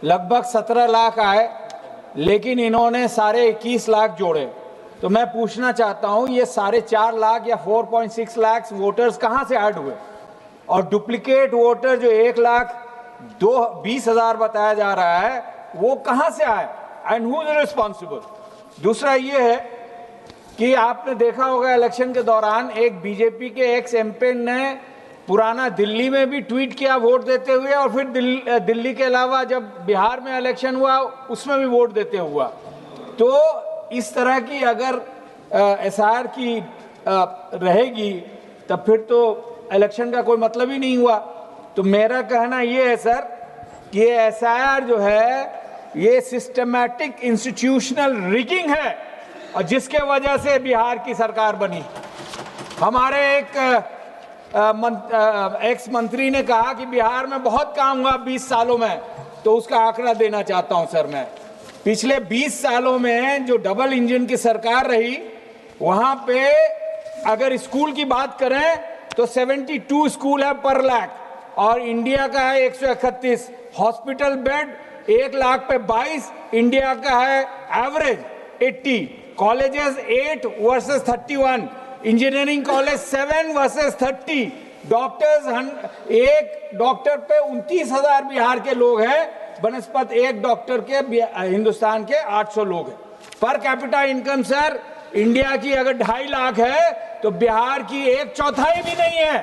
लगभग 17 लाख आए, लेकिन इन्होंने साढ़े 21 लाख जोड़े। तो मैं पूछना चाहता हूं, ये साढ़े 4 लाख या 4.6 लाख वोटर्स कहां से ऐड हुए? और डुप्लीकेट वोटर जो 1,20,000 बताया जा रहा है, वो कहां से आए? And who is responsible? दूसरा ये है कि आपने देखा होगा इलेक्शन के दौरान एक बीजेपी के एक्स एमपी ने पुराना दिल्ली में भी ट्वीट किया वोट देते हुए, और फिर दिल्ली के अलावा जब बिहार में इलेक्शन हुआ उसमें भी वोट देते हुआ। तो इस तरह की अगर एसआईआर की रहेगी तब फिर तो इलेक्शन का कोई मतलब ही नहीं हुआ। तो मेरा कहना ये है सर कि ये एसआईआर जो है ये सिस्टमैटिक इंस्टीट्यूशनल रिगिंग है, और जिसके वजह से बिहार की सरकार बनी। हमारे एक एक्स मंत्री ने कहा कि बिहार में बहुत काम हुआ 20 सालों में, तो उसका आंकड़ा देना चाहता हूं सर मैं। पिछले 20 सालों में जो डबल इंजन की सरकार रही, वहां पे अगर स्कूल की बात करें तो 72 स्कूल है पर लाख, और इंडिया का है 131। हॉस्पिटल बेड 1 लाख पे 22, इंडिया का है average 80। Colleges 8 versus 31, engineering college 7 versus 30, doctors एक डॉक्टर पे 29,000 बिहार के लोग हैं, बनस्पत एक डॉक्टर के हिंदुस्तान के 800 लोग हैं। Per capita income sir India की अगर 2.5 लाख है तो बिहार की 1/4 भी नहीं है,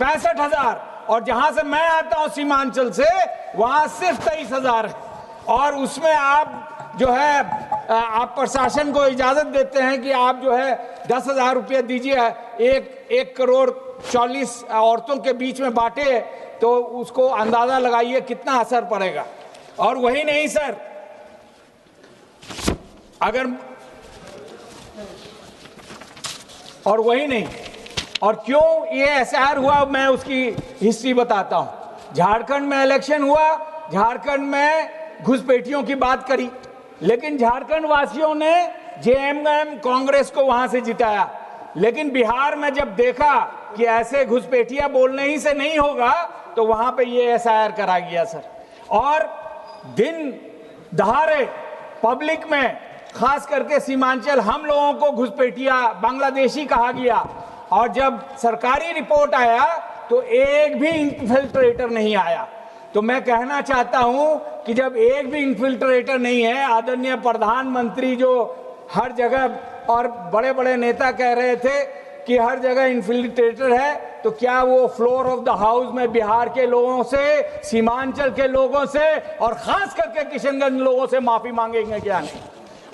65,000। और जहां से मैं आता हूं सीमांचल से, वहां सिर्फ 23,000 है। और उसमें आप जो है आप प्रशासन को इजाजत देते हैं कि आप जो है 10,000 रुपये दीजिए, 1 करोड़ 40 औरतों के बीच में बांटे, तो उसको अंदाजा लगाइए कितना असर पड़ेगा। और वही नहीं सर, और क्यों ये एसआईआर हुआ, मैं उसकी हिस्ट्री बताता हूं। झारखंड में इलेक्शन हुआ, झारखंड में घुसपैठियों की बात करी, लेकिन झारखंड वासियों ने जेएमएम कांग्रेस को वहां से जिताया। लेकिन बिहार में जब देखा कि ऐसे घुसपैठिया बोलने ही से नहीं होगा, तो वहां पे ये एसआईआर करा गया सर। और दिन दहाड़े पब्लिक में, खास करके सीमांचल, हम लोगों को घुसपैठिया बांग्लादेशी कहा गया। और जब सरकारी रिपोर्ट आया तो एक भी इन्फिल्ट्रेटर नहीं आया। तो मैं कहना चाहता हूं कि जब एक भी इन्फिल्ट्रेटर नहीं है, आदरणीय प्रधानमंत्री जो हर जगह और बड़े बड़े नेता कह रहे थे कि हर जगह इन्फिल्ट्रेटर है, तो क्या वो फ्लोर ऑफ द हाउस में बिहार के लोगों से, सीमांचल के लोगों से, और खास करके किशनगंज लोगों से माफी मांगेंगे? क्या नहीं,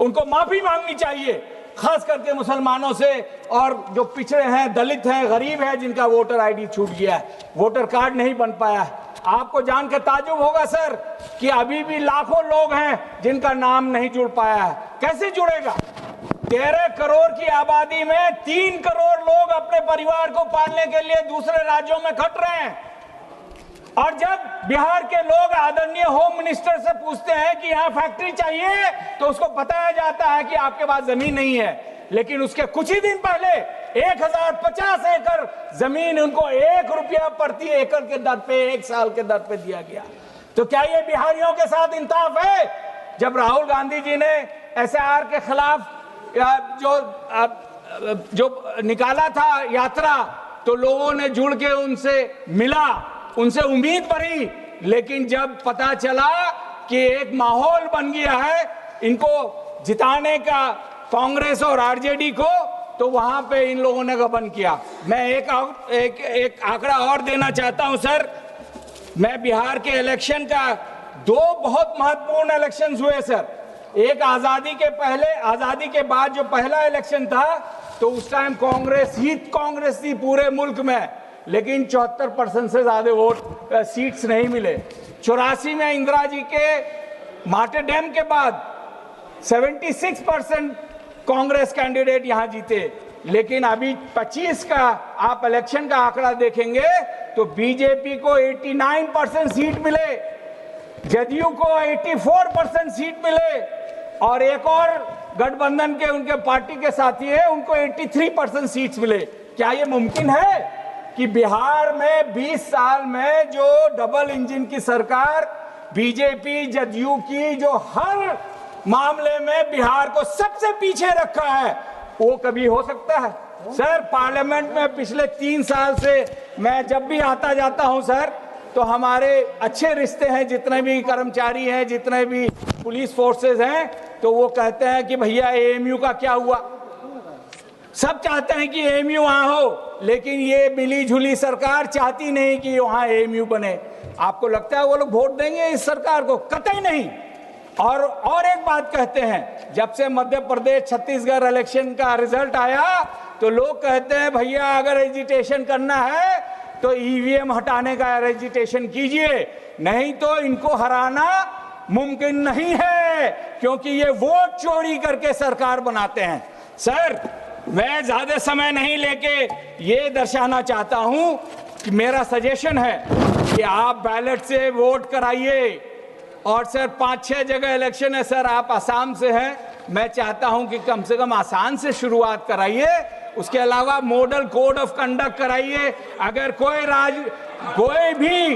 उनको माफी मांगनी चाहिए, खास करके मुसलमानों से, और जो पिछड़े हैं, दलित हैं, गरीब हैं, जिनका वोटर आईडी छूट गया है, वोटर कार्ड नहीं बन पाया है। आपको जान के ताज्जुब होगा सर कि अभी भी लाखों लोग हैं जिनका नाम नहीं जुड़ पाया है। कैसे जुड़ेगा? 13 करोड़ की आबादी में 3 करोड़ लोग अपने परिवार को पालने के लिए दूसरे राज्यों में खट रहे हैं। और जब बिहार के लोग आदरणीय होम मिनिस्टर से पूछते हैं कि यहाँ फैक्ट्री चाहिए, तो उसको बताया जाता है कि आपके पास जमीन नहीं है। लेकिन उसके कुछ ही दिन पहले 1050 एकड़ जमीन उनको 1 रुपया प्रति एकड़ के दर पे 1 साल के दर पे दिया गया। तो क्या ये बिहारियों के साथ इंसाफ है? जब राहुल गांधी जी ने एसआईआर के खिलाफ जो निकाला था यात्रा, तो लोगों ने जुड़ के उनसे मिला, उनसे उम्मीद बढ़ी। लेकिन जब पता चला कि एक माहौल बन गया है इनको जिताने का, कांग्रेस और आरजेडी को, तो वहां पे इन लोगों ने गबन किया। मैं एक आंकड़ा और देना चाहता हूं सर। मैं बिहार के इलेक्शन का 2 बहुत महत्वपूर्ण इलेक्शन हुए सर। एक आजादी के पहले, आजादी के बाद जो पहला इलेक्शन था, तो उस टाइम कांग्रेस थी पूरे मुल्क में, लेकिन 74% से ज्यादा वोट सीट्स नहीं मिले। 84 में इंदिरा जी के माटे डैम के बाद 76% कांग्रेस कैंडिडेट यहां जीते। लेकिन अभी 25 का आप इलेक्शन का आंकड़ा देखेंगे तो बीजेपी को 89% सीट मिले, जदयू को 84% सीट मिले, और एक और गठबंधन के उनके पार्टी के साथी है उनको 83% सीट्स मिले। क्या ये मुमकिन है कि बिहार में 20 साल में जो डबल इंजन की सरकार बीजेपी जदयू की जो हर मामले में बिहार को सबसे पीछे रखा है, वो कभी हो सकता है? सर, पार्लियामेंट में पिछले 3 साल से मैं जब भी आता जाता हूं सर, तो हमारे अच्छे रिश्ते हैं, जितने भी कर्मचारी हैं, जितने भी पुलिस फोर्सेस हैं, तो वो कहते हैं कि भैया एएमयू का क्या हुआ। सब चाहते हैं कि एएमयू वहां हो, लेकिन ये मिली जुली सरकार चाहती नहीं कि वहां एएमयू बने। आपको लगता है वो लोग वोट देंगे इस सरकार को? कतई नहीं। और एक बात कहते हैं, जब से मध्य प्रदेश छत्तीसगढ़ इलेक्शन का रिजल्ट आया तो लोग कहते हैं भैया अगर एजिटेशन करना है तो ईवीएम हटाने का एजिटेशन कीजिए, नहीं तो इनको हराना मुमकिन नहीं है, क्योंकि ये वोट चोरी करके सरकार बनाते हैं। सर, मैं ज्यादा समय नहीं लेके ये दर्शाना चाहता हूं कि मेरा सजेशन है कि आप बैलेट से वोट कराइए। और सर 5-6 जगह इलेक्शन है सर, आप आसाम से हैं, मैं चाहता हूं कि कम से कम आसान से शुरुआत कराइए, उसके अलावा मॉडल कोड ऑफ कंडक्ट कराइए। अगर कोई भी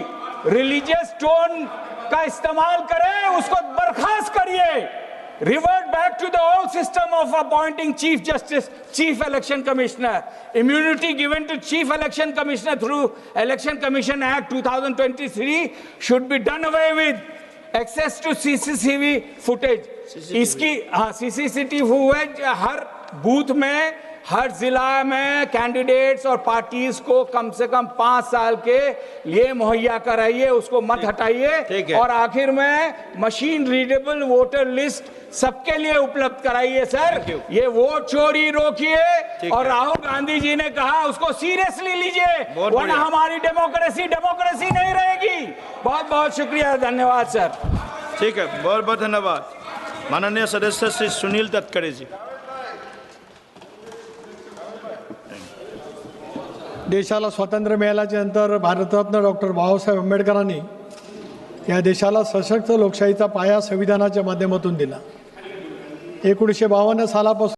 रिलीजियस टोन का इस्तेमाल करे उसको बर्खास्त करिए। Revert back to the old system of appointing chief justice, chief election commissioner, immunity given to chief election commissioner through election commission act 2023 should be done away with. Access to CCTV footage, इसकी CCTV footage हर booth में, हर जिला में candidates और parties को कम से कम 5 साल के लिए मुहैया कराइए, उसको मत हटाइए। और आखिर में मशीन रीडेबल वोटर लिस्ट सबके लिए उपलब्ध कराइए। सर, ये वोट चोरी रोकिए, और राहुल गांधी जी ने कहा उसको सीरियसली लीजिए, वरना हमारी डेमोक्रेसी नहीं रहेगी। बहुत बहुत शुक्रिया, धन्यवाद सर। ठीक है, बहुत बहुत धन्यवाद। माननीय सदस्य श्री सुनील तटकरे जी। देशाला स्वातंत्र्य मिळाल्याच्या नंतर भारतरत्न डॉक्टर बाबासाहेब आंबेडकरांनी या देशाला सशक्त लोकशाहीचा पाया संविधानाच्या माध्यमातून दिला। 1952 सालापासून